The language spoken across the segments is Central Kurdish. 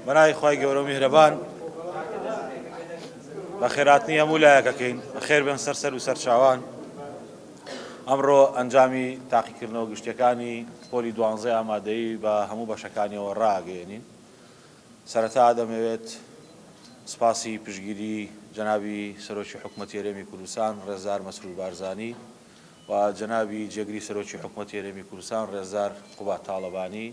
بەناوی خی گەورە و میهرەبان بە خێراتنی هەموو لایەکەکەین بەخێر بێن سەر و سەر چاوان. ئەمڕۆ ئەنجامی تاقیکردنەوە گشتیەکانی پۆلی 12 ئامادەیی بە هەموو بەشەکانیەوە ڕاگەیەنین. سەرەتا دەمەوێت سپاسی پشگیری جەنابی سەرۆکی حکوومەتی هەرێمی کوردستان ڕێزدار مەسرور بارزانی و جەنابی جێگری سەرۆکی حکوومەتی هەرێمی کوردستان ڕێزدار قوبات تاڵەبانی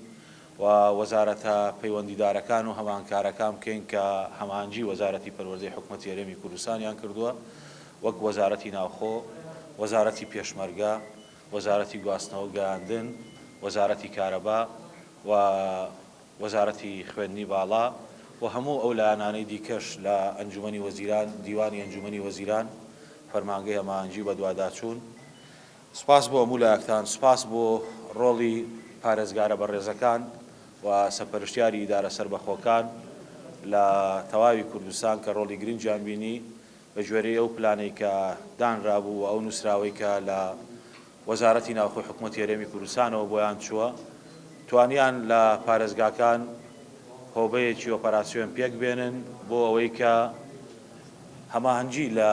و وەزارەتە پەیوەندیدارەکان و هەمانکارەکان بکەین کە هەمانجی وەزارەتی پەروەردەی حکوومەتی هەرێمی کوردستانیان کردووە، وەک وەزارەتی ناوخۆ، وەزارەتی پێشمەرگە، وەزارەتی گواستنەوە و گەیاندن، وەزارەتی کارەبا و وەزارەتی خوێندنی باڵا و هەموو ئەو لایەنانەی دیکەش لە ئەنجومەنی وەزیران، دیوانی ئەنجومەنی وەزیران فەرمانگەی هەمانجی بە دوواداچوون. سپاس بۆ هەموو لایەکتان، سپاس بۆ ڕۆڵی پارێزگارە بەڕێزەکان و سەرپەرشتیاری ئیدارە سەربەخۆکان لە تەواوی کوردستان کە ڕۆڵی گرنگیان بینی بە گوێرەی ئەو پلانەی کە دانرابوو و ئەو نووسراوەی کە لە وەزارەتی ناوخۆی حکوومەتی هەرێمی کوردستانەوە بۆیان چووە، توانیان لە پارێزگاکان هۆبەیەکی ئۆپەراسیۆن پێک بێنن بۆ ئەوەی کە هەماهەنگی لە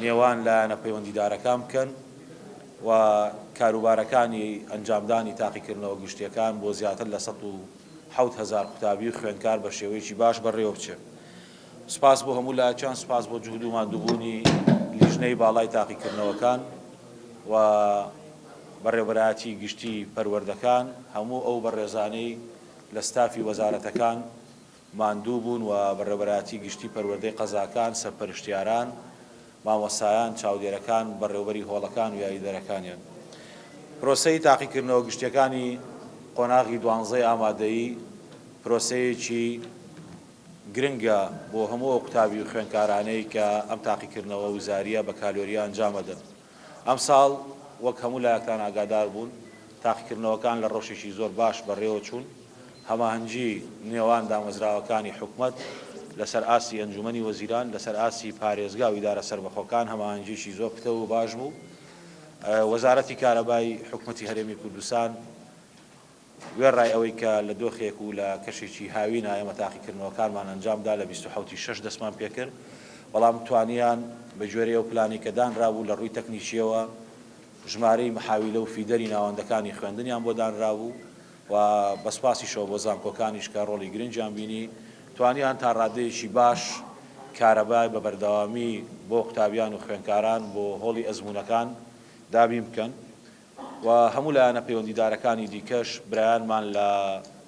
نێوان لایەنە پەیوەندیدارەکان بکەن و کاروبارەکانی ئەنجامدانی تاقیکردنەوە گشتیەکان بۆ زیاتر لە 170,000 قوتابی خوێندکار بە شێوەیەکی باش بەڕێوە بچێت. سپاس بۆ هەموو لایەکان، سپاس بۆ جوهد و ماندووبوونی لیژنەی باڵای تاقیکردنەوەکان و بەڕێوەبەرایەتی گشتی پەروەردەکان، هەموو ئەو بەڕێزانەی لە ستافی وەزارەتەکان ماندوو بوون و بەڕێوەبەرایەتی گشتی پەروەردەی قەزاکان، سەرپەرشتیاران، مامۆستایان، چاودێرەکان، بەڕێوەبەری هۆڵەکان و یاریدەرەکانیان. پرۆسەی تاقیکردنەوە گشتیەکانی قۆناغی 12 ئامادەیی پرۆسەیەکی گرنگە بۆ هەموو ئەو قوتابی و خوێندکارانەی کە ئەم تاقیکردنەوە وزاریە بە کالۆریە ئەنجامەدەن. ئەم ساڵ وەک هەموو لایەکان ئاگادار بوون، تاقیکردنەوەکان لە ڕۆژێکی زۆر باش بەڕێوە چوون. هەماهەنگی نێوان دامەزراوەکانی حکوومەت لەسەر ئاسی ئەنجومەنی وەزیران، لەسەر ئاسی پارێزگا و ئیدارە سەربەخۆکان هەماهەنگیشی زۆر پتە و باش بوو. وەزارەتی کارەبای حکوومەتی هەرێمی کوردستان وێڕای ئەوەی کە لە دۆخێک و لە کەشێکی هاوینە ئێمە تاقیکردنەوەکانمان ئەنجامدا لە 26 دەستمان پێکرد، بەڵام توانیان بە گوێرەی ئەو پلانی کە دانرابوو لە ڕووی تەکنیکیەوە ژمارەی محاویلە و فیدەری ناوەندەکانی خوێندنیان بۆ دانرابوو و بەسپاسیشەوە بۆ زانکۆکانیش کە ڕۆڵی گرنگیان بینی، توانیان تا ڕادەیەکی باش کارەبای بە بەردەوامی بۆ قوتابیان و خوێندکاران بۆ هۆڵی ئەزموونەکان دابین بکەن و هەموو لایەنە پەیوەندیدارەکانی دیکەش برایانمان لە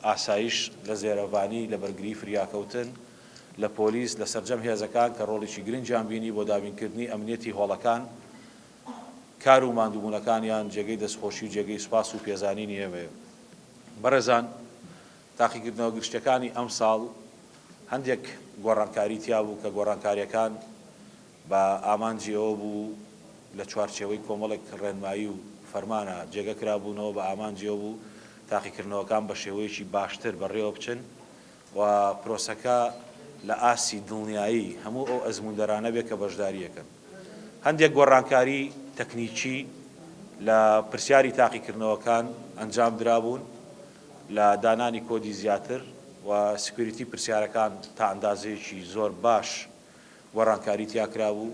ئاسایش، لە زێرەبانی، لە بەرگری فریاکەوتن، لە پۆلیس، لە سەرجەم هێزەکان کە ڕۆڵێکی گرنگیان بینی بۆ دابینکردنی ئەمنیەتی هۆڵەکان، کار و ماندووبوونەکانیان جێگەی دەستخۆشی و جێگەی سوپاس و پێزانینی ئێمەیە. بەڕێزان، تاقیکردنەوە گشتیەکانی ئەم ساڵ هەندێک گۆڕانکاری تیا بوو کە گۆڕانکاریەکان بە ئامانجی ئەوە بوو لە چوارچێوەی کۆمەڵێک ڕێنمایی و فەرمانە جێگە کرابوونەوە بە ئامانجی ئەوە بوو تاقیکردنەوەکان بە شێوەیەکی باشتر بەڕێوە بچن و پرۆسەکە لە ئاسی دڵنیایی هەموو ئەو ئەزموندەرانە بێت کە بەشداریەکەن. هەندێک گۆڕانکاری تەکنیکی لە پرسیاری تاقیکردنەوەکان ئەنجام درابوون لە دانانی کۆدی زیاتر و سکیوریتی پرسیارەکان تا ئەندازەیەکی زۆر باش گۆڕانکاری تیاکرا بوو.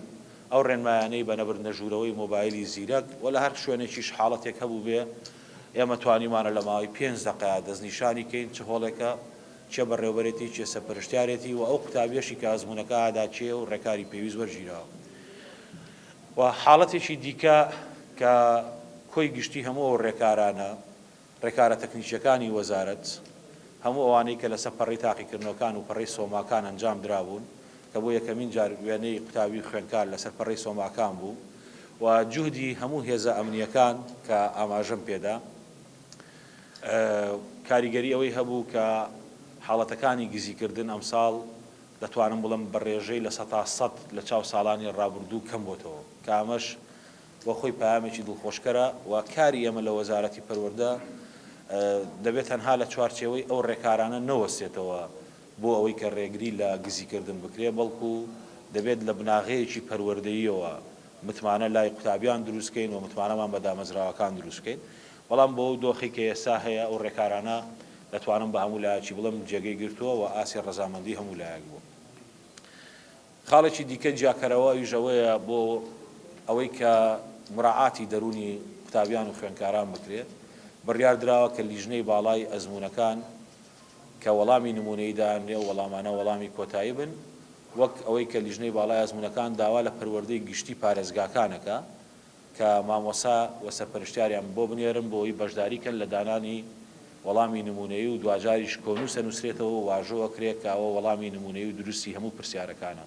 ئەو ڕێنمایانەی بە نەبردنە ژوورەوەی مۆبایلی زیرەک و لە هەر شوێنێکیش حاڵەتێک هەبوو بێ، ئێمە توانیمانە لە ماوەی 5 دقەیە دەستنیشانی کەین چه هۆڵێکە، چێ بەڕێوەبەرێتی، چێ سەرپەرشتیارێتی و ئەو قوتابیەشی کە ئەزموونەکە ئاداچێ و ڕێکاری پێویست وەرگیراوە. و حاڵەتێکی دیکە کە کۆی گشتی هەموو ئەو ڕێکارانە، ڕێکارە تەکنیکیەکانی وەزارەت، هەموو ئەوانەی کە لەسەر پەڕی تاقیکردنەوەکان و پەڕی سۆماکان ئەنجام درابوون کە بۆ یەکەمین جار وێنەی قوتابی خوێندکار لەسەر پەڕی سۆماکان بوو و جوهدی هەموو هێزە ئەمنیەکان کە ئاماژەم پێدا، کاریگەری ئەوەی هەبوو کە حاڵەتەکانی گزیکردن ئەمساڵ دەتوانم بڵم بە ڕێژەی لە 100 لە چاو ساڵانی ڕابردوو کەم بۆتەوە، کە ئەمەش بۆ خۆی پامێکی دڵخۆشکەرە و کاری ئێمە لە وەزارەتی پەروەردە دەبێت تەنها لە چوارچێوەی ئەو ڕێکارانە نەوەستێتەوە بۆ ئەوەی کە ڕێگری لە گزیکردن بکرێ، بەڵکو دەبێت لە بناغەیەکی پەروەردەییەوە متمانە لای قوتابیان دروستکەین و متمانەمان بە دامەزراوەکان دروستکەین. بەڵام بۆ ئەو دۆخی کە ئێستا هەیە ئەو ڕێکارانە دەتوانم بە هەموو لایەکی بڵم جێگەی گرتووە و ئاسی ڕەزامەندی هەموو لایەک بوو. خاڵێکی دیکە جیاکەرەوەی ژەوەیە بۆ ئەوەی کە مراعاتی دەرونی قوتابیان و خوێندکاران بکرێت. بڕیار دراوە کە لیژنەی باڵای ئەزموونەکان کە وەڵامی نمونەیدان لێ وەڵامانە وەڵامی کۆتایی بن، وەک ئەوەی کە لیژنەی باڵای ئەزموونەکان داوا لە پەروەردەی گشتی پارێزگاکانەکە کە مامۆسا و سەرپەرشتیاریان بۆ بنێرن بۆ ئەوی بەشداریکەن لە دانانی وەڵامی نمونەیی و دوجاریش کۆنووسە نووسرێتەوە و واژۆوە کرێت کە ئەوە وەڵامی نمونەیی و دروستی هەموو پرسیارەکانە.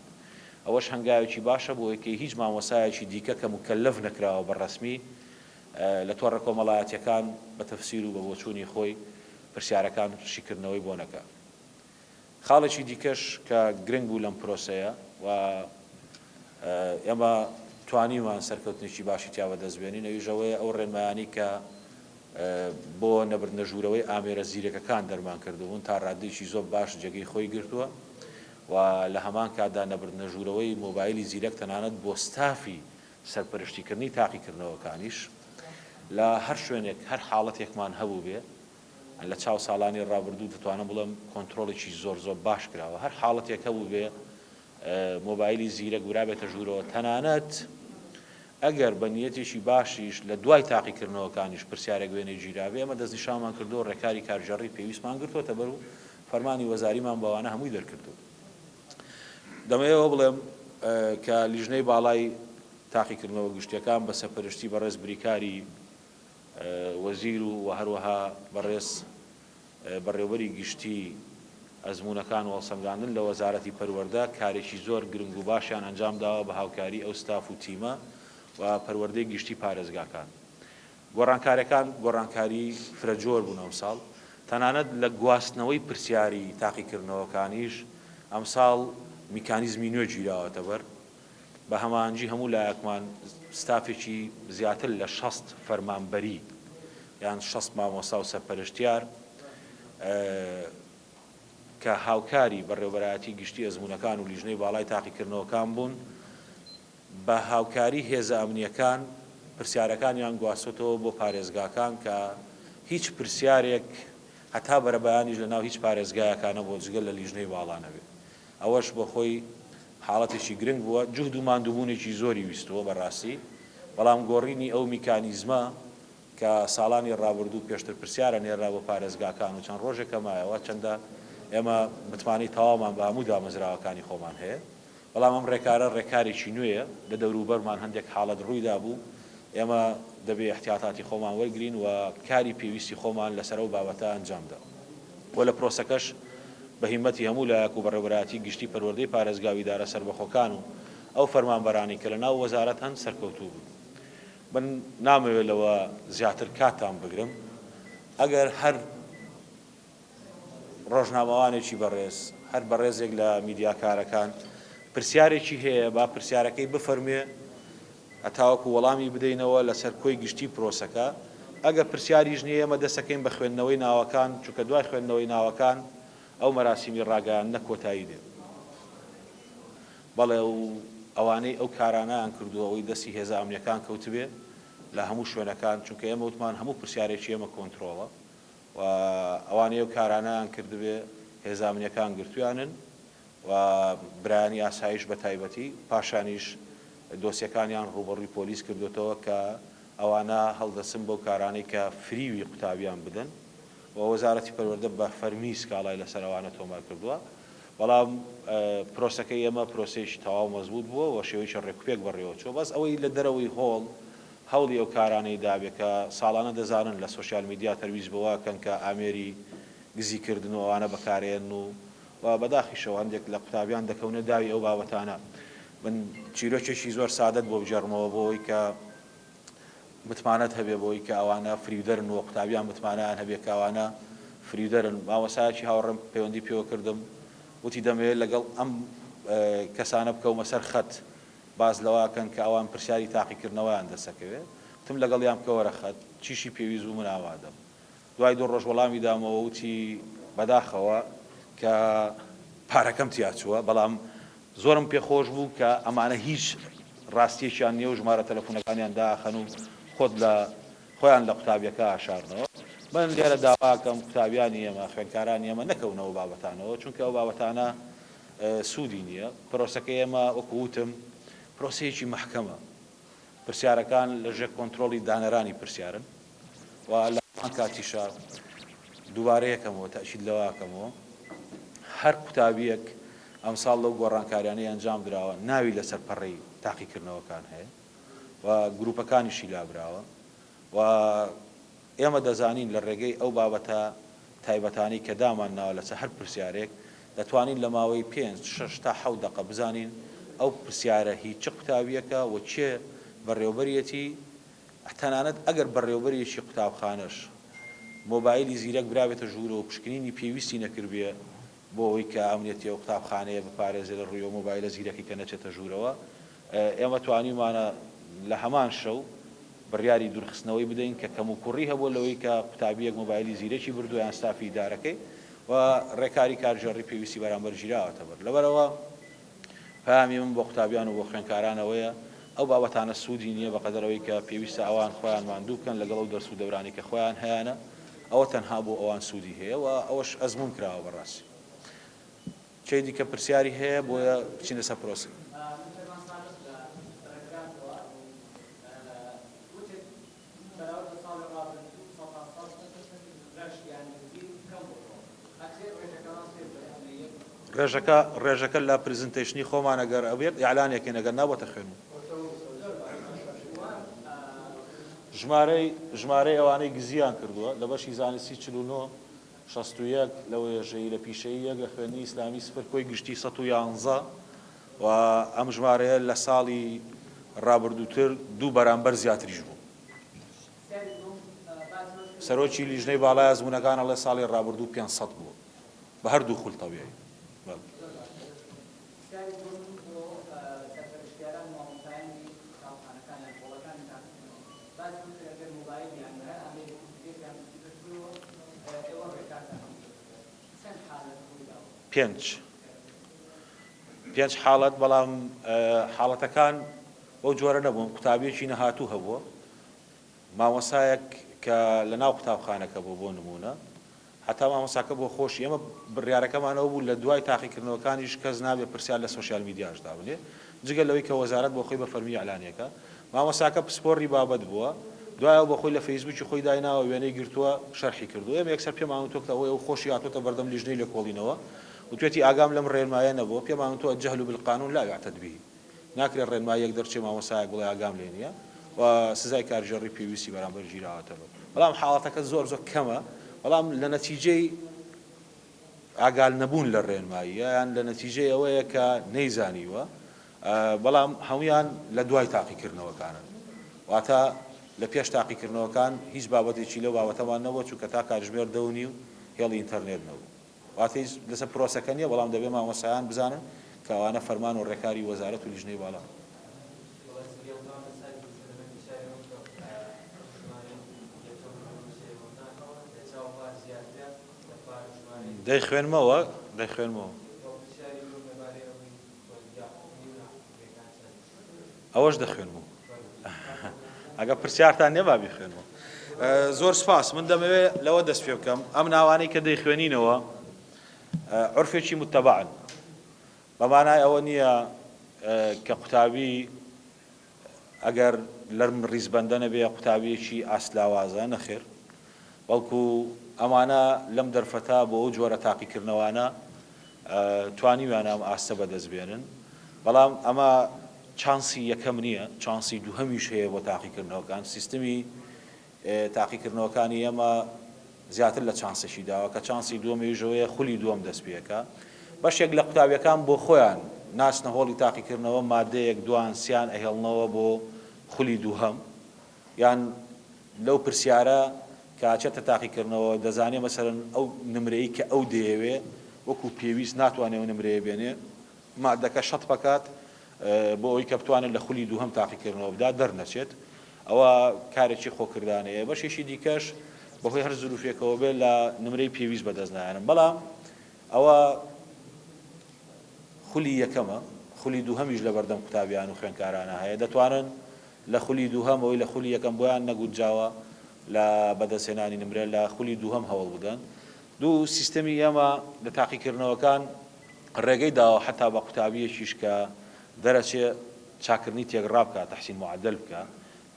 ئەوەش هەنگاوێکی باشە بۆ یەکەی هیچ مامۆسایەکی دیکە کە مکەلەف نەکراوە بەڕەسمی لە تۆڕە کۆمەڵایەتیەکان بە تەفسیر و بە بۆچوونی خۆی پرسیارەکان شیکردنەوەی بۆ نەکات. خاڵێکی دیکەش کە گرنگ بوو لەم پرۆسەیە و ئێمە توانیمان سەرکەوتنێکی باشی تیا بەدەستبێنین ئەویژەوەی ئەو ڕێنمایانی کە بۆ نەبردنە ژوورەوەی ئامێرە زیرەکەکان دەرمان کردبوون تا ڕادێکی زۆر باش جێگەی خۆی گرتووە و لە هەمان کاتدا نەبردنە ژوورەوەی مۆبایلی زیرەک تەنانەت بۆ ستافی سەرپەرشتیکردنی تاقیکردنەوەکانیش لە هەر شوێنێک هەر حاڵەتێکمان هەبوو بێ لە چاو ساڵانی ڕابردوو دەتوانم بڵم کۆنتترۆڵێکی زۆر باش کراوە هەر حاڵەتێک هەبوو بێ مۆبایلی زیرەک گورابێتە ژوورەوە تەنانەت ئەگەر بە نیەتێکی باشیش لە دوای تاقیکردنەوەکانیش پرسیارێک وێنێ گیراوێ ئەمە دەستنیشانمان کردو ڕێکاری کارژەڕی پێویستمان گرتووەتە بەر و فەرمانی وەزاریمان بەوانە هەمووی دەرکردو. دەمەوێتەوە بڵێم کە لیژنەی باڵای تاقیکردنەوە گشتیەکان بە سەرپەرشتی بەڕێز بریکاری وەزیر و هەروەها بەڕێوەبەری گشتی ئەزموونەکان و هەڵسەنگاندن لە وەزارەتی پەروەردە کارێکی زۆر گرنگ و باشیان ئەنجام داوە بە هاوکاری ئەو ستاف و تیمە و پەروەردەی گشتی پارێزگاکان. گۆڕانکاریەکان گۆڕانکاری فرەجۆر بوون ئەمساڵ تەنانەت لە گواستنەوەی پرسیاری تاقیکردنەوەکانیش ئەمساڵ میکانیزمی نوێ گیراوەتە بەر بە هەمانجی هەموو لایەکمان ستافێکی زیاتر لە 60 فەرمانبەری یان 60 مامۆستا و سەرپەرشتیار کە هاوکاری بەڕێوەبەرایەتی گشتی ئەزموونەکان و لیژنەی باڵای تاقیکردنەوەکان بوون بە هاوکاری هێزە ئەمنیەکان پرسیارەکانیان گواستوتەوە بۆ پارێزگاکان کە هیچ پرسیارێک هەتا بەرەبەیانیش لەناو هیچ پارێزگایەکانە بۆ جگەل لە لیژنەی باڵانە بێت. ئەوەش بۆ خۆی حاڵەتێکی گرنگ بووە جوهد و ماندووبوونێکی زۆری ویستەوە بەڕاستی بەڵام گۆڕینی ئەو میکانیزمە کە ساڵانی ڕابردوو پێشتر پرسیارە نێرا بۆ پارێزگاکان و چەند ڕۆژێکە مایەوە چەندە ئێمە متمانەی تەواومان بە هەموو دامەزراوەکانی خۆمان هەیە بەڵام ئەم ڕێکارە ڕێکارێکی نوێیە لە دەوروبەرمان هەندێک حاڵەت ڕوویدا بوو ئێمە دەبێ احتیاطاتی خۆمان وەرگرین و کاری پێویستی خۆمان لەسەر ئەو بابەتە ئەنجامدا و لە پرۆسەکەش بە هیمەتی هەموو لایەک و بەڕێوەبەرایەتی گشتی پەروەردەی پارێزگاوی دارە سەربەخۆکان و ئەو فەرمانبەرانی کە لەناو وەزارەت هەن سەرکەوتوو بوون. من نامەوێت لەوە زیاتر کاتتان بگرم ئەگەر هەر ڕۆژنامەوانێکی بەڕێز هەر بەڕێزێک لە میدیاکارەکان پرسیارێکی هەیە با پرسیارەکەی بفەرمێ هەتاوەکو وەڵامی بدەینەوە لەسەر کۆی گشتی پرۆسەکە ئەگەر پرسیاریش نییە ئێمە دەسەکەین بە خوێندنەوەی ناوەکان چونکە دوای خوێندنەوەی ناوەکان ئەو مەراسیمی ڕاگەیاندنە کۆتایی دێت. بەڵێ ئەوانەی ئەو کارانەیان کردووە ئەوەی دەستی هێزە ئەمنیەکان کەوتبێ لە هەموو شوێنەکان چونکە ئێمە وتمان هەموو پرسیارێکی ئێمە کۆنتترۆڵە و ئەوانەیە و کارانەیان کردبێ هێزە ئەمنیەکان گرتویانن و برایانی ئاسایش بە تایبەتی پاشانیش دۆسیەکانیان ڕوبەڕووی پۆلیس کردوێتەوە کە ئەوانە هەڵدەسن بەو کارانەی کە فریوی قوتابیان بدەن و وەزارەتی پەروەردە بە فەرمی سکاڵای لەسەر ئەوانە تۆمار کردووە. بەڵام پرۆسەکەی ئێمە پرۆسەیەکی تەواو مەزبوط بووە و شێوەیەکی ڕێکوپێک بەڕێوە چوە بەس ئەوەی لە دەرەوەی هەوڵی ئەو کارانەی دابێت کە ساڵانە دەزانن لە سوۆسیال میدیا تەرویز بووەکەن کە ئامێری گزیکردن و ئەوانە بەکارێن و بەداخیشەوە هەندێک لە قوتابیان دەکەونە داوی ئەو بابەتانە. من چیرۆکێکی زۆر سادەت بۆ بجەڕمەوە بۆی کە متمانەت هەبێ بۆی کە ئەوانە فریودەرن و قوتابیان متمانیان هەبێ کە ئەوانە فریودەرن. مامۆستایەکی هاوڕێم پەیوەندی پێوە کردم وتی دەمەوێت لەگەڵ ئەم کەسانە بکەومە سەر خەت باز لەواکەن کە ئەوان پرسیاری تاقیکردنەوەیان دەسەکەوێت وتم لەگەڵیان بکەوەرە خەت چیشی پێویست بوو من ئاوادەم. دوای 2 ڕۆژ وەڵامی دامەوە وتی بەداخەوە کە پارەکەم تیا چووە بەڵام زۆرم پێخۆش بوو کە ئەمانە هیچ ڕاستیەکیان نییە و ژمارە تەلەفۆنەکانیان داخەن و خۆت لە خۆیان لە قوتابیەکە ئاشارنەوە من لێرە داواکەم قوتابیانی ئێمە خوێندکارانی ئێمە نەکەونەوە بابەتانەوە چونکە ئەو بابەتانە سوودی نییە پرۆسەکەی ئێمە وەکو وتم پرۆسەیەکی محکەمە پرسیارەکان لەژێر کۆنتڕۆڵی دانەرانی پرسیارن و لە کاتیشە دووبارە یەکەمەوە تەئکید لەوەکەمەوە هەر قوتابیەک ئەمساڵ لەو گۆڕانکاریانەی ئەنجام درراوە ناوی لەسەر پەڕی تاقیکردنەوەکان هەیە و گروپەکانیشی لابراوە و ئێمە دەزانین لە ڕێگەی ئەو بابەتە تایبەتانی کە دامان ناوە لەسەر هەر پرسیارێک دەتوانین لە ماوەی 5-6 تا 7 دقە بزانین ئەو پرسیارە هیچ قوتابیەکە و چێ بەڕێوەبەرەتی تەنانەت ئەگەر بەڕێوەبەرێکی قوتابخانەش مۆبایلی زیرەک برابێتە ژوورەوە پشکنینی پێویستی نەکردبێ بۆ ئەوەی کە ئەمنێتی ئەو قوتابخانەیە بپارێزێ لە ڕووی مۆبایلە زیرەکی کە نەچێتە ژوورەوە ئێمە توانیمانە لە هەمان شەو بڕیاری دوورخستنەوەی بدەین کە کەم و کوڕی هەبوو لەوەی کە قوتابیەک مۆبایلی زیرەکی بردووە یان ستافی ئیدارەکەی و ڕێکاری کارژێڕی پێویستی بەرامبەر ژیراوەتە بەر لەبەرەوە پامی من بۆ قوتابیان و بۆ خوێندکارانەوەیە ئەو بابەتانە سوودی نییە بەقەدەرەوەی کە پێویستە ئەوان خۆیان ماندوو بکەن لەگەڵ ئەو دەرس و دەورانی کە خۆیان هەیەە ئەوە تەنها بۆ ئەوان سوودی هەیە و ئەوەش ئەزمون کراوە بەڕاستی چی دیکە پرسیاری هەیە بۆیە بچینە سەر پرۆسی ڕێژەکە لە پرزنتیشنی خۆمان ئەگەر ئەبێت ئیعلانێکی ئەگەر نابۆتە خوێن ژمارەی ئەوانەی گزیان کردووە لە بەشی زانستی 49 61 لە وێژەی لە پیشەی یەک لە خوێنی ئیسلامی سفر کۆی گشتی 111 و ئەم ژمارەیە لە ساڵی ڕابردووتر دوو بەرامبەر زیاتریش بوو سەرۆکی لیژنەی باڵای ئەزموونەکانە لە ساڵی ڕابردوو 500 بوو بە هەردوو خوڵتەویایی پێنج حاڵەت بەڵام حاڵەتەکان بەو جۆرە نەبوون قوتابیەکی نەهاتوو هەبووە مامۆسایەک کە لە ناو قوتابخانەکە بۆ نمونە حتا مامۆساکە بۆ خۆشی ئێمە بڕیارەکەمانەوە بوو لە دوای تاقیکردنەوەکانیش کەس نابێ پرسیار لە سۆشیال میدیاشدا بنێ جگە لەوەی کە وەزارەت بۆ خۆی بە فەرمی ئەعلانیەکە مامۆساکە پسپۆڕی بابەت بووە دوایەوە بە خۆی لە فەیسبووکی خۆی دایناوە وێنەی گرتووە شەرحی کردو ئێمە یەکسەر پێمان تۆکتە ئەوەی خۆشی هاتوۆتە بەردەم لیژنەی لێکۆڵینەوە وتوێتی ئاگام لەم ڕێنمایە نەبووە پێمان تۆ الجهل بالقانون لا يعتد به ناکرێت ڕێنمای یەک دەرچێ مامۆسایەک بڵێ ئاگام لێ نییە و سزای کارژێڕی پێویستی بەرامبەر ژیراوەتەوە بەڵام حاڵەتەکە زۆر کەمە بەڵام لە نەتیجەی ئاگال نەبوون لە ڕێنمایی یان لە نەتیجەی ئەوەیە کە نەیزانیوە بەڵام هەمویان لە دوای تاقیکردنەوەکانن واتە لە پێش تاقیکردنەوەکان هیچ بابەتێکی لەو بابەتەمان نەبووە چونکە تا کاتژمێر 10 و هێڵی ئینتەرنێت نەبوو واتە لەسەر پرۆسەکە نییە بەڵام دەبێ مامۆسایان بزانن کە ئەوانە فەرمان و ڕێکاری وەزارەت و لیژنەی باڵا دەیخوێنمەوە ئەوەش دەخوێنمەوە ئەگە پرسیارتان نێ با بیخوێنەوە زۆر سپاس من دەمەوێت لەوە دەست پێ بکەم ئەم ناوانەی کە دەیخوێنینەوە عورفێکی متەبەعن بەمانای ئەوە نییە کە قوتابی ئەگەر لەرم ڕیزبەندە نەبێ قوتابیەکی ئاسلاوازە نەخێر بەڵکو ئەمانە لەم دەرفەتا بۆ ئەو جۆرە تاقیکردنەوانە توانیویانە ئەم ئاستە بەدەستبێنن بەڵام ئەمە چانسی یەکەم نییە چانسی دووهەمیش هەیە بۆ تاقیکردنەوەکان سیستمی تاقیکردنەوەکانی ئێمە زیاتر لە چانسێکی داوە کە چانسی دووەمیژەوەیە خولی دووەم دەست پێەکە بەشێک لە قوتابیەکان بۆ خۆیان ناچنە هۆڵی تاقیکردنەوە مادەیەک دوان سیان ئەهێڵنەوە بۆ خولی دووهەم یان لەو پرسیارە کاچێتە تاقیکردنەوە دەزانێ مەسەرەن ئەو نمرەی کە ئەو دەیەوێ وەکو پێویست ناتوانێت نمرەیە بێنێ مادەکە شەت بکات بۆ ئەوی کە بتوانێت لە خولی دووهەم تاقیکردنەوە بدا دەرنەچێت ئەوە کارێکی خۆکردانەیە بەشێکی دیکەش بەهۆی هەر زروفێکەوە بێت لە نمرەی پێویست بەدەست نایەنم بەڵام ئەوە خولی یەکەمە خولی دووهەمیش لە بەردەم قوتابیان و خوێندکارانە هەیە دەتوانن لە خولی دووهەم ئەوەی لە خولی یەکەم بۆیان نەگوتجاوە لە بەدەستهێنانی نمرە لە خولی دووهەم هەوڵ بدەن. دوو سیستەمی ئێمە لە تاقیکردنەوەکان ڕێگەی داوە حتا بە قوتابیەکیش کە دەرەچێ چاکردنی تێگەڕا بکە تەحسین معدل بکە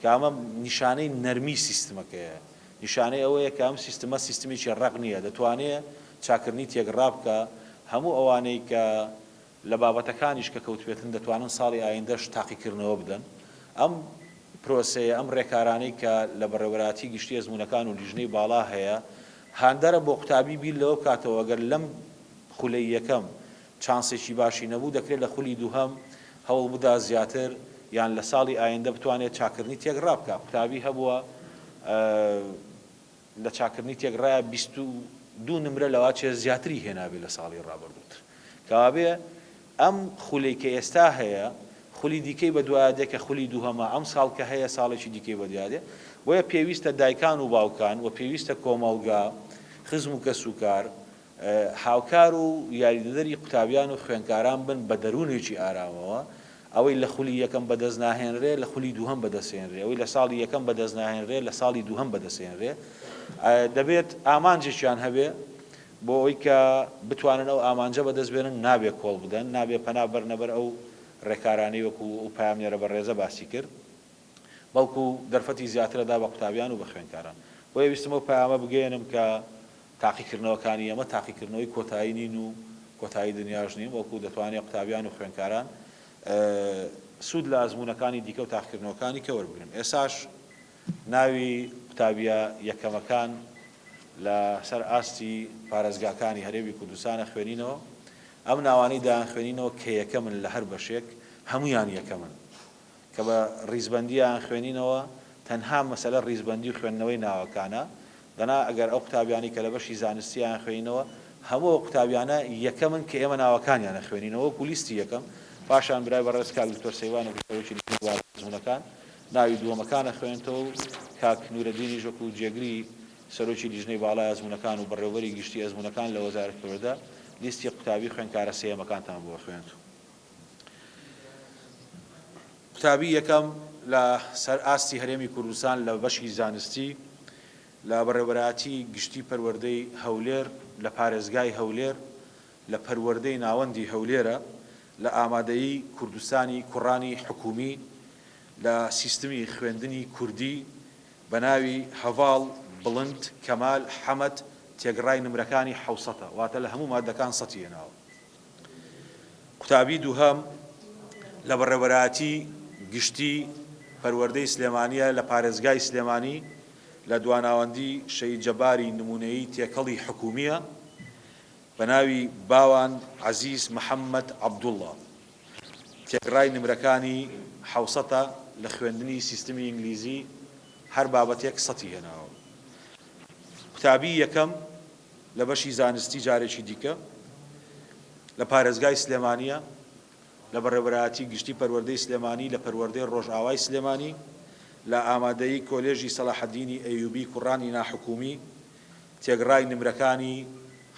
کە ئەمە نیشانەی نەرمی سیستمەکەیە، نیشانەی ئەوەیە کە ئەم سیستمە سیستمێکی ڕق نییە، دەتوانێت چاکردنی تێگەڕا بکە هەموو ئەوانەی کە لە بابەتەکانیش کە کەوتبێتن دەتوانن ساڵی ئایندەش تاقیکردنەوە بدەن. ئەم پرۆسەیە ئەم ڕێکارانەی کە لە بەڕێوەبەراتی گشتی ئەزموونەکان و لیژنەی باڵا هەیە هاندەرە بۆ قوتابی بیر لەوە بکاتەوە ئەگەر لەم خولەی یەکەم چانسێکی باشی نەبوو دەکرێت لە خولی دووهەم هەوڵ بدا زیاتر یان لە ساڵی ئایندە بتوانێت چاکردنی تێگەڕا بکە. قوتابی هەبووە لە چاکردنی تێگەڕایە 22 نمرە لەواچێ زیاتری هێنابێت لە ساڵی ڕابردووتر کەوابێ ئەم خولەی کە ئێستا هەیە خولی دیکەی بە دوایادێ کە خولی دووهەمە ئەم ساڵ کە هەیە ساڵێکی دیکەی بە دوایادێ بۆیە پێویستە دایکان و باوکان و پێویستە کۆمەڵگا خزم و کەسوکار هاوکار و یاریدەدەری قوتابیان و خوێندکاران بن بە دەروونێکی ئارامەوە ئەوەی لە خولی یەکەم بەدەست ناهێنرێ لە خولی دووهەم بەدەستێنرێ، ئەوەی لە ساڵی یەکەم بەدەست ناهێنرێ لە ساڵی دووهەم بەدەستێنرێ. دەبێت ئامانجێکیان هەبێ بۆ ئەوەی کە بتوانن ئەو ئامانجە بەدەست بێنن، نابێ کۆڵ بدەن، نابێ پەنا بەرنەبەر ئەو ڕێکارانەی وەکو ئەو پامێرە بە ڕێزە باسی کرد، بەڵکو دەرفەتی زیاترەدا بە قوتابیان و بە خوێندکاران. بۆیە ویستم ئەو پامە بگەێنم کە تاقیکردنەوەکانی ئەمە تاقیکردنەوەی کۆتایی نین و کۆتایی دنیاژ نین، وەکو دەتوانێت قوتابیان و خوێندکاران سوود لە ئەزموونەکانی دیکە و تاقیکردنەوەکانی کە وەربگرن. ئێساش ناوی قوتابیە یەکەمەکان لە سەر ئاستی پارێزگاکانی هەرێمی کوردستانە خوێنینەوە. ئەم ناوانەی دایان خوێنینەوە کە یەکەمن لە هەر بەشێک هەمویان یەکەمن کە بە ڕیزبەندیان خوێنینەوە تەنها مەسەلە ڕیزبەندی و خوێندنەوەی ناوەکانە. دەنا ئەگەر ئەو قوتابیانی کە لە بەشی زانستیان خوێنینەوە هەموو قوتابیانە یەکەمن کە ئێمە ناوەکانیانە خوێنینەوە کولیستی یەکەم، پاشان برای بەڕێز کاک دکتۆر سەیوان و پرۆفێسۆرێکی زمونەکان ناوی دووەمەکانە خوێنێتەوە و کاک نورەدینی ژۆک و جێگری سەرۆکی لیژنەی باڵای ئەزموونەکان و بەڕێوەبەری گشتی ئەزموونەکان لە وەزارەت پەروەردە لیستی قوتابی خوێندکارە سێیەمەکانتان بۆ خوێنێتەوە. قوتابی یەکەم لە سەر ئاستی هەرێمی کوردستان لە بەشی زانستی لە بەڕێوەبەراتی گشتی پەروەردەی هەولێر لە پارێزگای هەولێر لە پەروەردەی ناوەندی هەولێرە لە ئامادەیی کوردستانی کوڕانی حکومی لە سیستمی خوێندنی کوردی بە ناوی هەڤاڵ بڵند کەمال حەمەد تێگەڕای نمرەکانی 700 واتە لە هەموو مادەکان 100 هێناوە. قوتابی دووهەم لە بەڕێوەبەراتی گشتی پەروەردەی سلێمانیە لە پارێزگای سلێمانی لە دواناوەندی شەید جەباری نمونەیی تێکەڵی حکومیە بە ناوی باوان عەزیز محەممەد عەبدوڵڵا تێگەڕای نمرەکانی 700 لە خوێندنی سیستمی ئینگلیزی هەر بابەتێک 100 هێناوە. قوتابی یەکەم لە بەشی زانستی جارێکی دیکە لە پارێزگای سلێمانیە لە بەڕێوەبەراتی گشتی پەروەردەی سلێمانی لە پەروەردەی ڕۆژئاوای سلێمانی لە ئامادەیی کۆلێژی سەلاحەددینی ئەیوبی کوڕانی ناحکومی تێگەڕای نمرەکانی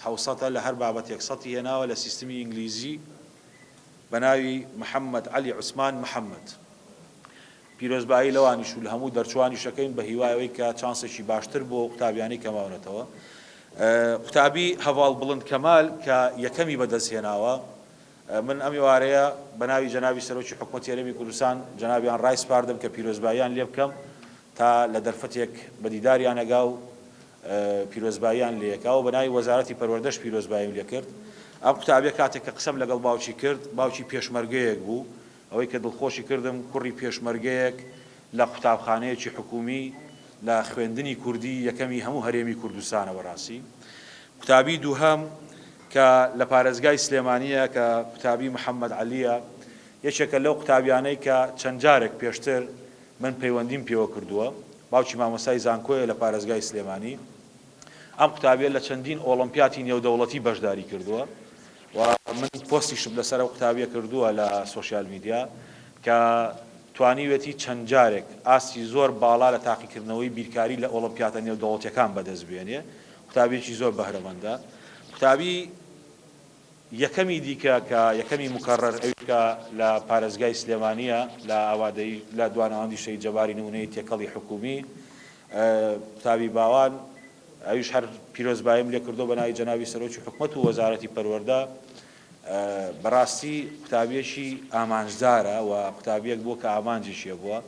700 لە هەر بابەتێک 100 هێناوە لە سیستمی ئینگلیزی بە ناوی محەممەد عەلی عوسمان محەممەد. پیرۆزبایی لەوانیش و لە هەموو دەرچوانی شەکەین بە هیوایەوەی کە چانسێکی باشتر بۆ قوتابیانی کەماونەتەوە. قوتابی هەڤاڵ بڵند کەمال کە یەکەمی بەدەستهێناوە من ئەم ئێوارەیە بە ناوی جەنابی سەرۆکی حکومەتی هەرێمی کوردستان جەنابیان ڕای سپاردم کە پیرۆزباییان لێ بکەم تا لە دەرفەتێک بە دیداریان ئەگا و پیرۆزباییان لێکا و بە ناوی وەزارەتی پەروەردەش پیرۆزباییم لێ کرد. ئەم قوتابیە کاتێک کە قسەم لەگەڵ باوکی کرد باوکی پێشمەرگەیەک بوو، ئەوەی کە دڵخۆشی کردم کوڕی پێشمەرگەیەک لە قوتابخانەیەکی حکومی لە خوێندنی کوردی یەکەمی هەموو هەرێمی کوردستانەوە ڕاستی. قوتابی دووهەم کە لە پارێزگای سلێمانیە کە قوتابی محەممەد عەلیە یەکێکە لەو قوتابیانەی کە چەند جارێک پێشتر من پەیوەندیم پێوە کردووە، باوکی مامۆستای زانکۆیە لە پارێزگای سلێمانی. ئەم قوتابیە لە چەندین ئۆڵۆمپیاتی نێودەوڵەتی بەشداری کردووە و من پۆستیشم لەسەر ئەو قوتابیە کردووە لە سۆشیال میدیا کە توانیوێتی چەند جارێک ئاستی زۆر باڵا لە تاقیکردنەوەی بیرکاری لە ئۆڵۆمپیاتە نێودەوڵەتیەکان بەدەست بێنێ. قوتابیەکی زۆر بەهرەمەندە. قوتابی یەکەمی دیکە کە یەکەمی مکەڕەر ئەوکە لە پارێزگای سلێمانیە لە ئاوادەی لە دوانەوەندی شەید جەباری نمونەی تێکەڵی حکومی قوتابی باوان ئەویش هەر پیرۆزباییم لێ کردو بە ناوی جەنابی سەرۆکی حکوومەت و وەزارەتی پەروەردە بەڕاستی قوتابیەکی ئامانجدارە و قوتابیەک بووە کە ئامانجیشیە بووە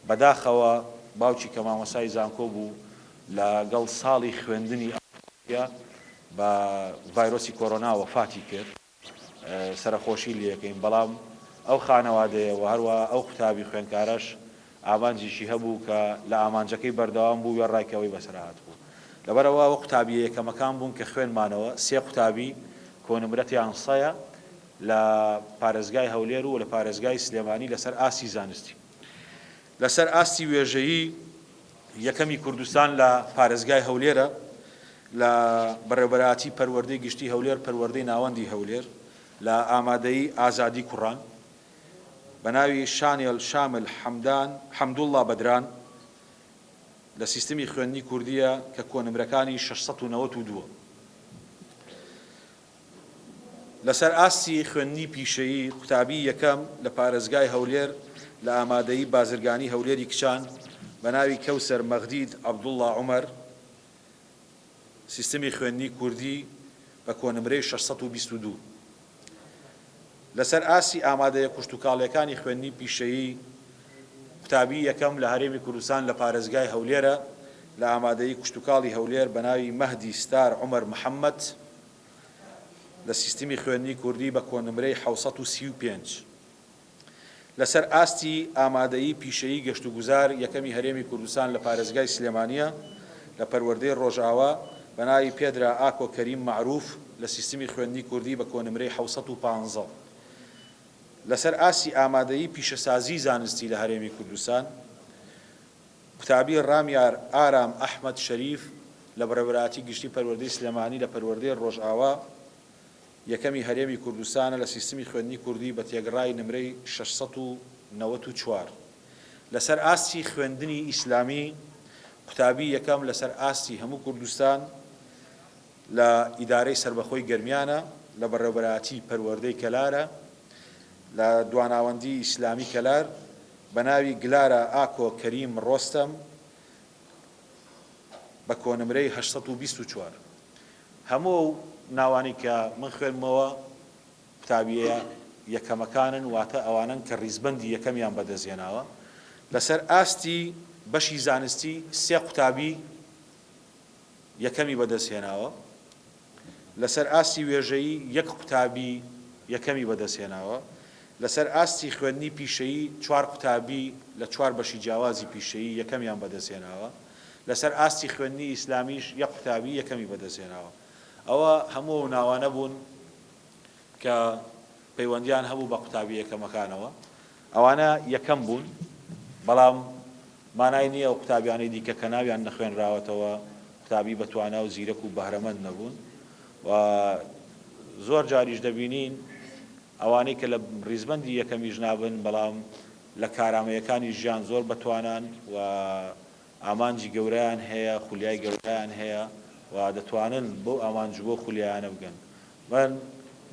بەداخەوە باوکی کە مامۆسای زانکۆ بوو لەگەڵ ساڵی خوێندنی بە ڤایرۆسی کۆڕۆنا وەفاتی کرد سەرخۆشی لێەکەین بەڵام ئەو خانەوادەیە و هەروە ئەو قوتابی خوێندکارەش ئامانجیشی هەبوو کە لە ئامانجەکەی بەردەوام بوو وێ ڕایکەوەی بەسەرهات بوو لەبەرەوە ئەو قوتابی یەکەمەکان بوون کە خوێنمانەوە سێ قوتابی کۆنمرەتیان سەیە لە پارێزگای هەولێر و لە پارێزگای سلێمانی لەسەر ئاسی زانستی لەسەر ئاستی وێژەیی یەکەمی کوردستان لە پارێزگای هەولێرە لە بەڕێوەبەراتی پەروەردەی گشتی هەولێر پەروەردەی ناوەندی هەولێر لە ئامادەی ئازادی کوڕان بە ناوی شانێل شامل حەمدوڵڵا بەدران لە سیستمی خوێندنی کوردیە کە کۆنمرەکانی 692 لەسەر ئاستی خوێندنی پیشەیی قوتابی یەکەم لە پارێزگای هەولێر لە ئامادەی بازرگانی هەولێری کچان بە ناوی کەوسەر مەغدید عەبدوڵڵا عومەر سیستمی خوێندنی کوردی بە کۆنمرەی 622 لەسەر ئاسی ئامادەیە کوشتتوکاڵیەکانی خوێندنی پیشەیی قوتابی یەکەم لە هەرێمی کوردستان لە پارێزگای هەولێرە لە ئامادەی کوشتتوکاڵی هەولێر بە ناوی مەهدی ستار عومەر محەممەد لە سیستمی خوێندنی کوردی بە کۆنمرەی 635 لەسەر ئاستی ئامادەیی پیشەیی گەشت و گوزار یەکەمی هەرێمی کوردستان لە پارێزگای سلێمانیە لە پەروەردەی ڕۆژئاوا بە ناوی پێدرا ئاکۆ کەریم معروف لە سیستمی خوێندنی کوردی بە کۆنمرەی 615 لەسەر ئاسی ئامادەیی پیشەسازی زانستی لە هەرێمی کوردستان قوتابی ڕامیار ئارام ئەحمەد شەریف لە بەڕێوەبەراتی گشتی پەروەردەی سلێمانی لە پەروەردەی ڕۆژئاوا یەکەمی هەرێمی کوردستانە لە سیستمی خوێندنی کوردی بە تێگەڕای نمرەی 694 لەسەر ئاستی خوێندنی ئیسلامی قوتابی یەکەم لەسەر ئاستی هەموو کوردستان لە ئیدارەی سربەخۆی گەرمیانە لە بەڕێوەبەراتی پەروەردەی کەلارە لە دواناوەندی ئیسلامی کەلار بە ناوی گلارە ئاکۆ کەریم ڕۆستەم بە کۆنمرەی 824 هەموو ناوانی کە من خوێنمەوە قوتابیە یەکەمەکانن واتە ئەوانن کە ڕیزبەندی یەکەمیان بەدەستهێناوە لەسەر ئاستی بەشی زانستی سێ قوتابی یەکەمی بەدەستهێناوە لەسەر ئاستی وێژەیی یەک قوتابی یەکەمی بەدەستهێناوە لەسەر ئاستی خوێندنی پیشەیی 4 قوتابی لە 4 بەشی جیاوازی پیشەیی یەکەمیان بەدەستهێناوە لەسەر ئاستی خوێندنی ئیسلامیش یەک قوتابی یەکەمی بەدەستهێناوە ئەوە هەموو ناوانە بوون کە پەیوەندیان هەبوو بە قوتابی یەکەمەکانەوە ئەوانە یەکەم بوون بەڵام مانای نییە ئەو قوتابیانەی دیکە کە ناویان نەخوێنراوەتەوە قوتابی بەتوانا و زیرەک و بەهرەمەند نەبوون و زۆر جاریش دەبینین ئەوانەی کە لە ڕیزبەندی یەکەمیش نابن بەڵام لە کارامەیەکانی ژیان زۆر بەتوانان و ئامانجی گەورەیان هەیە خولیای گەورەیان هەیە و دەتوانن بۆ ئامانج بۆ خولیایانە بگەن من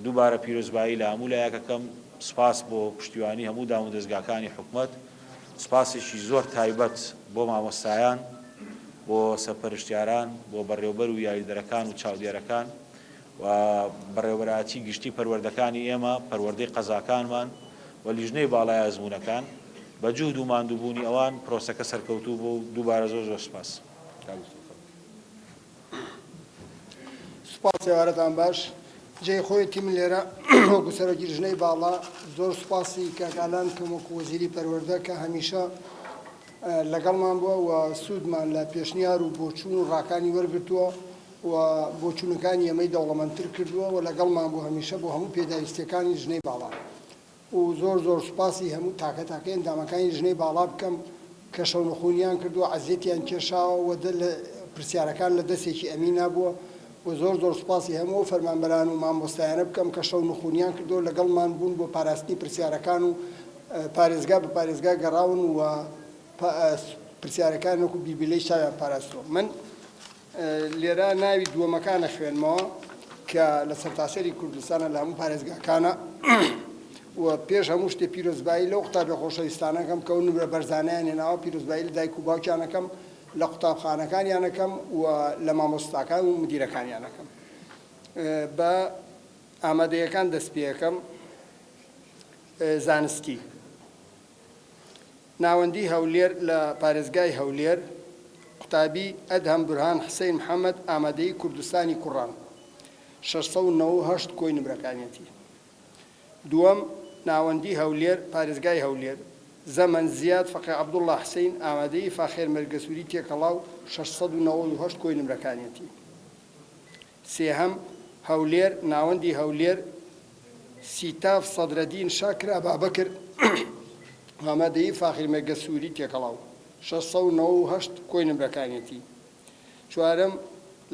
دووبارە پیرۆزبایی لە هەموو لایەکەکەم سپاس بۆ پشتیوانی هەموو دام و دەستگاکانی حکوومەت سپاسێکی زۆر تایبەت بۆ مامۆستایان بۆ سەرپەرشتیاران بۆ بەڕێوەبەر و یاریدەرەکان و چاودێرەکان و بەڕێوەبەراتی گشتی پەروەردەکانی ئێمە پەروەردەی قەزاکانمان و لیژنەی باڵای ئەزموونەکان بە جوهد و ماندووبوونی ئەوان پرۆسەکە سەرکەوتوو بوو و دووبارە زۆر زۆر سپاس. سپاس سێوارەتان باش جێی خۆیەتی من لێرە وەکو سەرۆکی لیژنەی باڵا زۆر سپاسی کاکالان کەم وەکو وەزیری پەروەردە کە هەمیشە لەگەڵمان بووە و سوودمان لە پێشنیار و بۆچوون و ڕاکانی وەرگرتووە و بۆچوونەکانی ئەمەی دەوڵەمەندتر کردووە و لەگەڵمان بوو هەمیشە بۆ هەموو پێداویستیەکانی لیژنەی باڵا و زۆر زۆر سپاسی هەموو تاکە ئەندامەکانی لیژنەی باڵا بکەم کە شەونەخوونیان کردووە عەزیەتیان کێشاوە و پرسیارەکان لە دەستێکی ئەمی نابووە و زۆر زۆر سپاسی هەموو فەرمانبەران و مامۆستایانە بکەم کە شەونەخوونیان کردووە لەگەڵمان بوون بۆ پاراستنی پرسیارەکان و پارێزگا بە پارێزگا گەڕاون و پرسیارەکان وەکو بیربیلەی چاویان پاراستووە. من لێرە ناوی دووەمەکانە خوێنمەوە کە لە سەرتاسەری کوردستانە لە هەموو پارێزگاکانە و پێش هەموو شتێ پیرۆزبایی لەو قوتابە خۆشەویستانەکەم کە نمرە بەرزانیان هێناوە پیرۆزبایی لە دایک و باوکیانەکەم لە قوتابخانەکانیانەکەم و لە مامۆستاکان و مدیرەکانیانەکەم. بە ئامادەیەکان دەست پێەکەم. زانستی ناوەندی هەولێر لە پارێزگای هەولێر، قوتابی ئەدهم بورهان حسین محەممەد، ئامادەی کوردستانی کوڕان 698 کۆی نمرەکانیەتی. دووەم ناوەندی هەولێر پارێزگای هەولێر، زەمەن زیاد فەقی عەبدوڵڵا حسین، ئامادەی فاخێر مەرگەسووری تێکەڵاو 698 کۆی نمرەکانیەتی. سێهەم هەولێر ناوەندی هەولێر سیتاف سەدرەدین شاکر ئابابەکر، ئامادەی فاخر مەرگەسووری تێکەڵاو 698 کۆی نمرەکانیەتی. چوارەم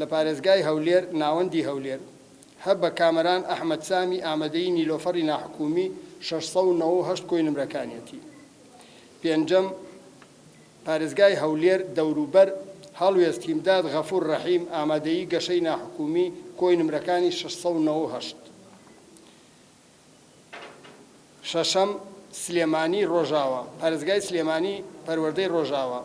لە پارێزگای هەولێر ناوەندی هەولێر هەبە کامەران ئەحمەد سامی، ئامادەی نیلۆفەری ناحکومی 698 کۆی نمرەکانیەتی. پێنجەم پارێزگای هەولێر دەوروبەر هەڵوێست هیمداد غەفور ڕەحیم، ئامادەی گەشەی ناحکومی کۆی نمرەکانی 698. شەشەم سلێمانی ڕۆژاوە پارێزگای سلێمانی پەروەردەی ڕۆژاوە،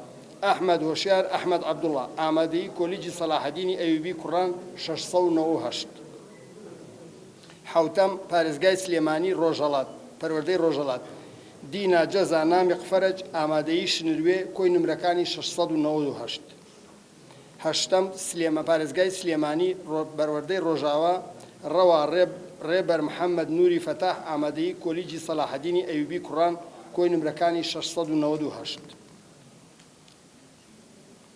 ئەحمەد هۆشیار ئەحمەد عەبدوڵڵا، ئامادەی کۆلیجی سەلاحەدینی ئەیوبی کوڕان 698. حەوتەم پارێزگای سلێمانی ڕۆژهەڵات پەروەردەی ڕۆژهەڵات، دینا جەزا نامی قفەرەج، ئامادەی شنروێ کۆی نمرەکانی 698. هەشتەم پارێزگای سلێمانی پەروەردەی ڕۆژاوە، ڕەوا ڕێبەر محەممەد نوری فەتاح، ئامادەی کۆلیجی سەلاحەدینی ئەیوبی کوڕان کۆی نمرەکانی 698.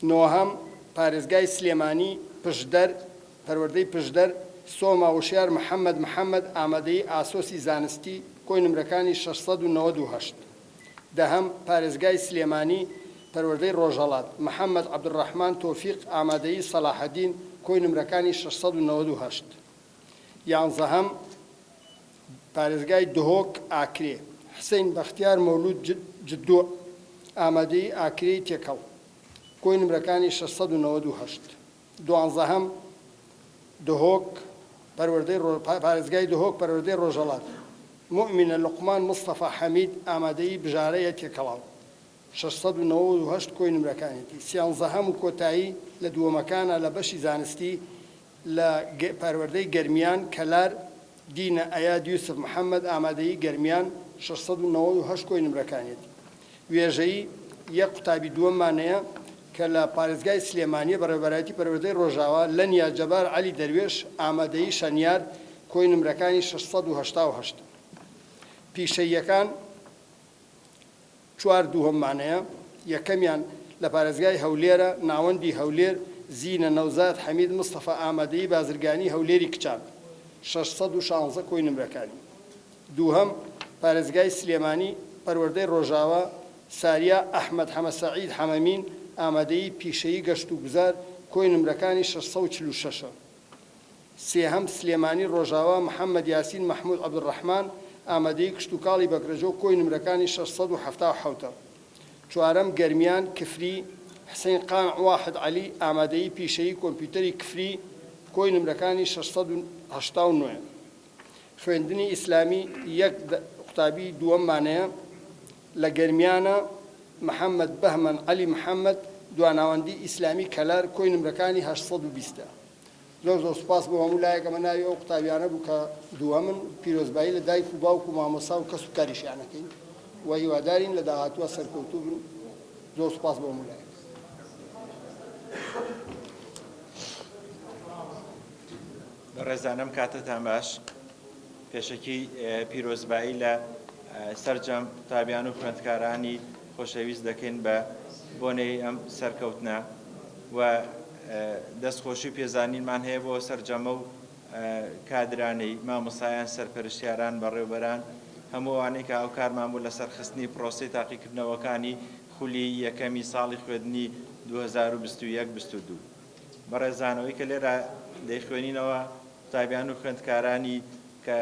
نۆهەم پارێزگای سلێمانی پشدەر پەروەردەی پشدەر، سۆما وشیار محەممەد محەممەد، ئامادەی ئاسۆسی زانستی کۆی نمرەکانی 698. دەهەم پارێزگای سلێمانی پەروەردەی ڕۆژهەڵات، محەممەد عەبدوڕەحمان تۆفیق، ئامادەی سەلاحەدین کۆی نمرەکانی 698. یانزەهەم پارێزگای دهۆک ئاکرێ، حسین بەختیار مەولود جدۆ، ئامادەی ئاکرەی تێکەڵ کۆی نمرەکانی 698. دوانزەهەم دهۆک پارێزگای دهۆک پەروەردەی ڕۆژهەڵات، مؤمنە لوقمان مستەفا حەمید، ئامادەی بژارەیە تێکەڵاو 698 کۆی نمرەکانیەتی. سیانزەهەم و کۆتایی لە دووەمەکانە لە بەشی زانستی لە پەروەردەی گەرمیان کەلار دینە ئەیاد یوسف محەممەد، ئامادەی گەرمیان 698 کۆی نمرەکانیەتی. وێژەیی یەک قوتابی دووەممانەیە کە لە پارێزگای سلێمانیە بەڕێوەبەرەتی پەروەردەی ڕۆژاوە، لەنیا جەبار عەلی دەروێش، ئامادەی شەنیار کۆی نمرەکانی 688. پیشەییەکان چوار دووهەممانەیە. یەکەمیان لە پارێزگای هەولێرە، ناوەندی هەولێر زینە نەوزاد حەمید مستەفا، ئامادەی بازرگانی هەولێری کچان 616 کۆی نمرەکانی. دووهەم پارێزگای سلێمانی پەروەردەی ڕۆژاوە، ساریا ئەحمەد حەمەسەعید حەمەمین، ئامادەی پیشەیی گەشت و گوزار کۆی نمرەکانی 646. سێهەم سلێمانی ڕۆژاوە، محەممەد یاسین مەحموود عەبدوڕەحمان، ئامادەی کشت و کاڵی بەکرەجۆ کۆی نمرەکانی 677. چوارەم گەرمیان کفری حسین قان واحد عەلی، ئامادەی پیشەیی کۆمپیوتەری کفری کۆی نمرەکانی 689. خوێندنی ئیسلامی یەک قوتابی دووەممانەیە لە گەرمیانە، محەممەد بەهمەن عەلی محەممەد، دواناوەندی ئیسلامی کەلار کۆی نمرەکانی 820. زۆر زۆر سوپاس بۆ هەموو لایەکەمە ناوی ئەو قوتابیانە بوو کە دووەمن، پیرۆزبایی لە دایک و باوک و مامۆستا و کەس و کاریشیانەکەین و هیوادارین لە داهاتووە سەرکەوتوو بن. زۆر سوپاس بۆ هەموو لایەک. ڕێزانم کاتتان باش. پێشەکی پیرۆزبایی لە سەرجەم قوتابیان و خوێندکارانی خۆشەویست دەکەین بە بۆنەی ئەم سەرکەوتنە و دەستخۆشی پێزانینمان هەیە بۆ سەرجەمە و کادرانەی مامۆستایان، سەرپەرشتیاران، بەڕێوەبەران، هەمووانەی کە ئەو کارمان بوو لە سەرخستنی پرۆسەی تاقیکردنەوەکانی خولی یەکەمی ساڵی خوێندنی 2021-22. بەڕێزانەوەی کە لێرە دەیخوێنینەوە قوتابیان و خوێندکارانی کە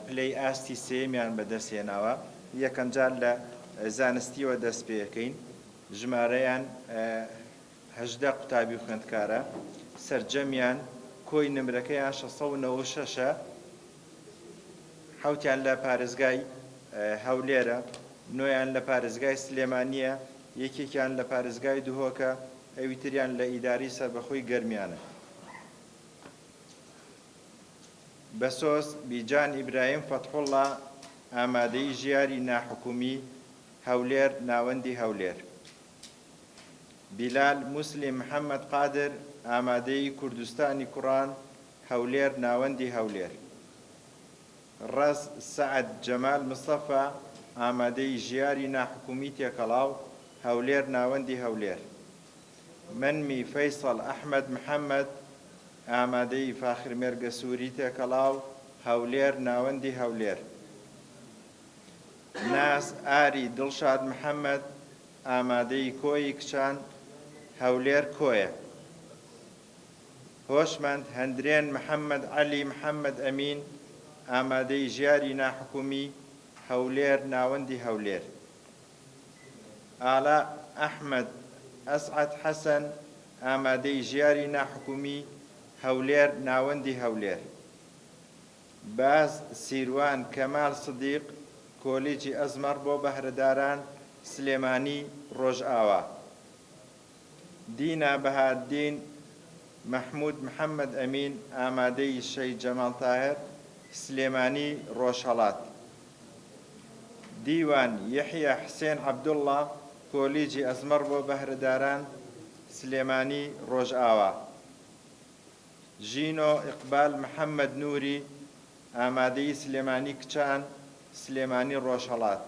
پلەی ئاستی سێمیان بەدەستهێناوە، یەکەم جار لە زانستیەوە دەست پێەکەین. ژمارەیان 18 قوتابی و خوێندکارە، سەرجەمیان کۆی نمرەکەیان 696، حوتیان لە پارێزگای هەولێرە، نۆیان لە پارێزگای سلێمانیە، یەکێکیان لە پارێزگای دهۆکە، ئەویتریان لە ئیداری سەربەخۆی گەرمیانە. بەسۆز بیجان ئیبراهیم فەتحوڵڵا ئامادەی ژیاری ناحکومی هەولێر ناوەندی هەولێر. بیلال موسلیم محەممەد قادر ئامادەی کوردستانی کوڕان هەولێر ناوەندی هەولێر. ڕەز سەعەد جەمال مستەفا ئامادەی ژیاری ناحکومی تێکەڵاو هەولێر ناوەندی هەولێر. منمی فەیسەڵ ئەحمەد محەممەد ئامادەی فاخرمێرگە سووری تێکەڵاو هەولێر ناوەندی هەولێر. ناس ئاری دڵشاد محەممەد ئامادەی کۆی کچان هەولێر کۆیە. هۆشمەند هەندرێن محەممەد عەلی محەممەد ئەمین ئامادەی ژیاری ناحکومی هەولێر ناوەندی هەولێر. ئالا ئەحمەد ئەسعەد حەسەن ئامادەی ژیاری ناحکومی هەولێر ناوەندی هەولێر. باز سیروان کەمال سدیق کۆلیجی ئەزمەر بۆ بەهرەداران سلێمانی ڕۆژئاوا. دینا بەهادین محمود محەممەد ئەمین ئامادەی شەید جەمال تاهر سلێمانی ڕۆژهەڵات. دیوان یەحیا حسێن عەبدوڵڵا کۆلیجی ئەزمەر بۆ بەهرەداران سلێمانی ڕۆژئاوا. ژینۆ ئیقبال محەممەد نووری ئامادەی سلێمانی کچان سلێمانی ڕۆژهەڵات.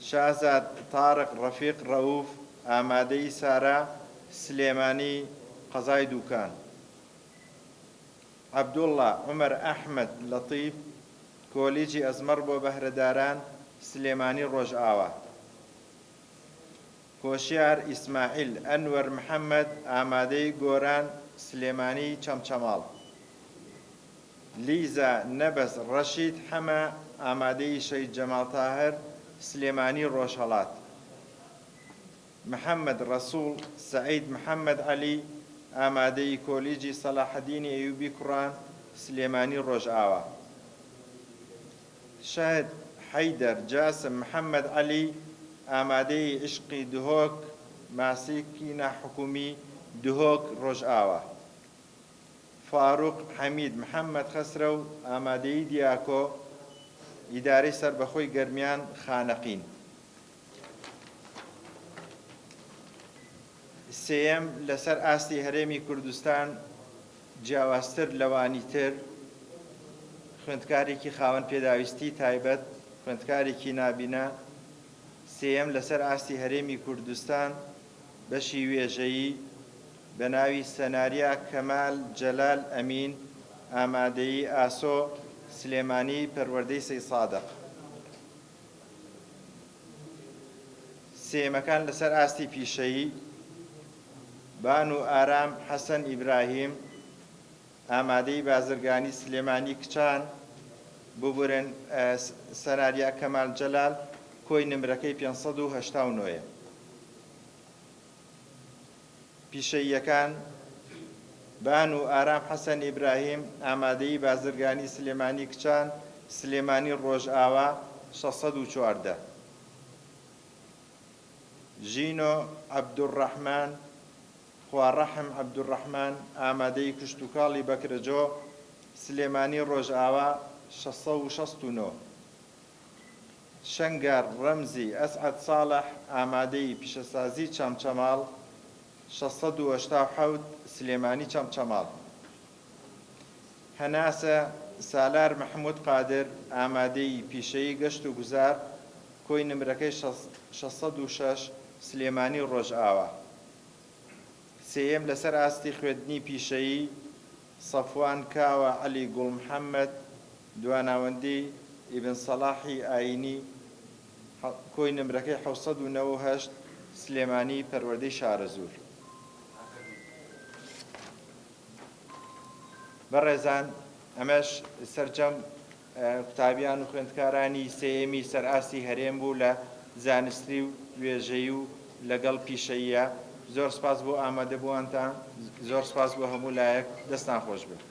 شازاد تارق ڕەفیق ڕەوف ئامادەی سارا سلێمانی قەزای دووکان. عەبدوڵڵا عومەر ئەحمەد لەطیف کۆلیجی ئەزمەر بۆ بەهرەداران سلێمانی ڕۆژئاوا. کۆشیار ئیسماعیل ئەنوەر محەممەد ئامادەی گۆران سلێمانی چەمچەماڵ. لیزا نەبەس ڕەشید حەمە ئامادەی شەید جەمال تاهر سلێمانی ڕۆژهەڵات. محەممەد ڕەسوڵ سەعید محەممەد عەلی ئامادەی کۆلیجی سەلاحەدینی ئەیوبی کوڕان سلێمانی ڕۆژئاوا. شاهد حەیدەر جاسم محەممەد عەلی ئامادەی عشقی دهۆک ماسیکی ناحکومی دهۆک ڕۆژئاوا. فاروق حەمید محەممەد خەسرە و ئامادەی دیاکۆ ئیدارەی سەربەخۆی گەرمیان خانەقین. سێیەم لەسەر ئاستی هەرێمی کوردستان جیاوازتر لەوانی تر خوێندکارێکی خاوەن پێداویستی تایبەت خوێندکارێکی نابینە. سێیەم لەسەر ئاستی هەرێمی کوردستان بەشی وێژەیی بە ناوی سەناریا کەمال جەلال ئەمین ئامادەیی ئاسۆ سلێمانی پەروەردەی سەی سادق. سێیەمەکان لەسەر ئاستی پیشەیی بانو ئارام حەسەن ئیبراهیم ئامادەی بازرگانی سلێمانی کچان ببورن سەناریا کەمال جەلال کۆی نمرەکەی 589. پیشەییەکان بانو ئارام حەسەن ئیبراهیم ئامادەی بازرگانی سلێمانی کچان سلێمانی ڕۆژئاوا 614. ژینۆ عەبدوڕەحمان خواڕەحم عەبدوڕەحمان ئامادەی کشتوکاڵی بەکرەجۆ سلێمانی ڕۆژئاوا 669. شەنگار ڕەمزی ئەسعەد ساڵح ئامادەی پیشەسازی چەمچەماڵ 687 سلێمانی چەمچەماڵ. هەناسە سالار محمود قادر ئامادەی پیشەیی گەشت و گوزار کۆی نمرەکەی 606 سلێمانی ڕۆژئاوا. سێیەم لەسەر ئاستی خوێندنی پیشەیی سەفوان کاوە عەلی گوڵ محەممەد دواناوەندی ئیبن سەلاحی ئاینی کۆی نمرەکەی 798 سلێمانی پەروەردەی شارەزور. بەڕێزان ئەمەش سەرجەم قوتابیان و خوێندکارانی سێیەمی سەرئاستی هەرێم بوو لە زانستی و وێژەیی و لەگەڵ پیشەییە. زۆر سپاس بۆ ئامادەبووانتان، زۆر سپاس بۆ هەموو لایەک. دەستان خۆش بێت.